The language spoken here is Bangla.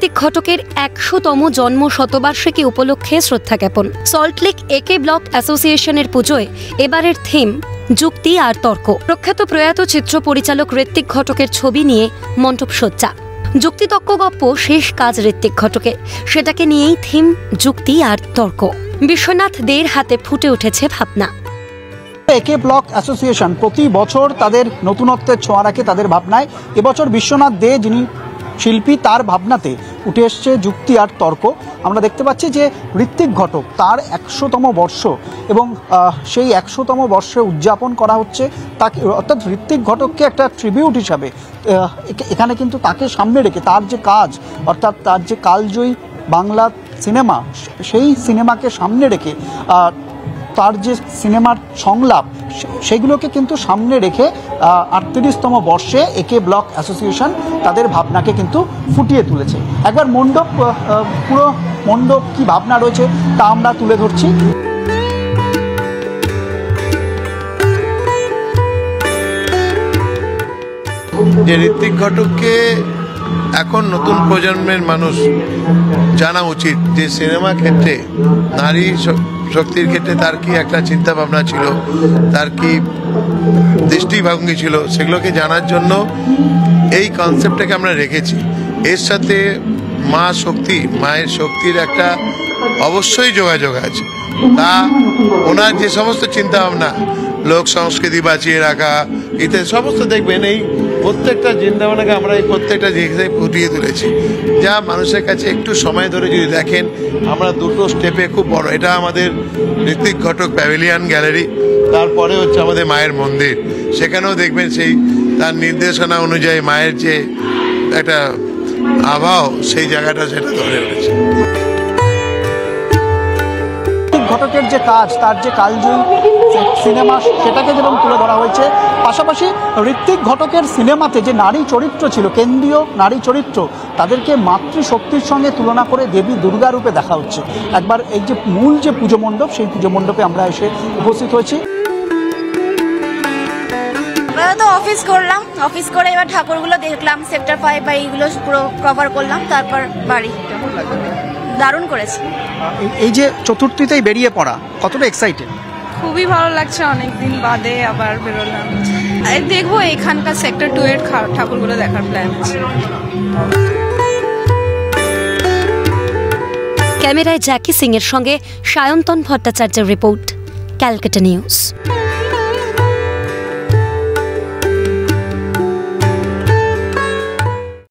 ঋত্বিক ঘটকের ১০০তম জন্ম শতবার্ষিকী উপলক্ষে শ্রদ্ধা জ্ঞাপন। সল্টলেক একে ব্লক অ্যাসোসিয়েশনের পুজোয় এবারের থিম যুক্তি আর তর্ক। প্রখ্যাত প্রয়াত চিত্র পরিচালক ঋত্বিক ঘটকের ছবি নিয়ে মণ্ডপসজ্জা। যুক্তিতক্ক গপ্প শেষ কাজ ঋত্বিক ঘটকের, সেটাকে নিয়েই থিম যুক্তি আর তর্ক। বিশ্বনাথ দের হাতে ফুটে উঠেছে ভাবনা। একে ব্লক অ্যাসোসিয়েশন প্রতি বছর তাদের নতুনত্বের ছোঁয়া রাখে তাদের ভাবনায়। এবছর বিশ্বনাথ দে যিনি শিল্পী, তার ভাবনাতে উঠে এসছে যুক্তি আর তর্ক। আমরা দেখতে পাচ্ছি যে ঋত্বিক ঘটক তার ১০০তম বর্ষ এবং সেই ১০০তম বর্ষে উদযাপন করা হচ্ছে তাকে, অর্থাৎ ঋত্বিক ঘটককে একটা ট্রিবিউট হিসাবে এখানে কিন্তু তাকে সামনে রেখে তার যে কাজ, অর্থাৎ তার যে কালজয়ী বাংলা সিনেমা, সেই সিনেমাকে সামনে রেখে তার যে সিনেমার সংলাপ সেগুলোকে কিন্তু সামনে রেখে ৩৮তম বর্ষে একে ব্লক অ্যাসোসিয়েশন তাদের ভাবনাকে কিন্তু ফুটিয়ে তুলেছে। একবার মণ্ডপ, পুরো মণ্ডপ কি ভাবনা রয়েছে তা আমরা তুলে ধরছি। যে ঋত্বিক ঘটককে এখন নতুন প্রজন্মের মানুষ জানা উচিত যে সিনেমা ক্ষেত্রে নারী শক্তির ক্ষেত্রে তার কি একটা চিন্তা ভাবনা ছিল, তার কি দৃষ্টিভঙ্গি ছিল, সেগুলোকে জানার জন্য এই কনসেপ্টটাকে আমরা রেখেছি। এর সাথে মা শক্তি, মায়ের শক্তির একটা অবশ্যই যোগাযোগ আছে। তা ওনার যে সমস্ত চিন্তা ভাবনা, লোক সংস্কৃতি বাঁচিয়ে রাখা ইত্যাদি সমস্ত দেখবেন, এই প্রত্যেকটা চিন্তাভাবনাকে আমরা এই প্রত্যেকটা জায়গায় ফুটিয়ে তুলেছি, যা মানুষের কাছে একটু সময় ধরে যদি দেখেন, আমরা দুটো স্টেপে খুব বড়। এটা আমাদের ঋত্বিক ঘটক প্যাভিলিয়ন গ্যালারি, তারপরে হচ্ছে আমাদের মায়ের মন্দির, সেখানেও দেখবেন সেই তার নির্দেশনা অনুযায়ী মায়ের যে একটা আভাও, সেই জায়গাটা সেটা ধরে রয়েছে। ঘটকের যে কাজ, তার যে কালজয়ী সিনেমা, সেটাকে যেমন তুলে ধরা হয়েছে। পাশাপাশি ঋত্বিক ঘটকের সিনেমাতে যে নারী চরিত্র ছিল, কেন্দ্রীয় নারী চরিত্র, তাদেরকে মাতৃশক্তির সঙ্গে তুলনা করে দেবী দুর্গা রূপে দেখা হচ্ছে। একবার এই যে মূল যে পুজো মণ্ডপ, সেই পুজো মণ্ডপে আমরা এসে উপস্থিত হয়েছি। তো অফিস করলাম, অফিস করে এবার ঠাকুরগুলো দেখলাম, সেক্টর 5 বা এইগুলো পুরো কভার করলাম, তারপর বাড়ি। দারুণ করেছে। এই যে চতুর্থীতেই বেরিয়ে পড়া, কতটা এক্সাইটেড? খুবই ভালো লাগছে, অনেকদিন বাদে আবার বেরোলাম। দেখবো এখানকার সেক্টর 2 এর ঠাকুরগুলো দেখার প্ল্যান আছে। ক্যামেরায় জ্যাকি সিং এর সঙ্গে সায়ন্তন ভট্টাচার্যের রিপোর্ট, ক্যালকাটা নিউজ।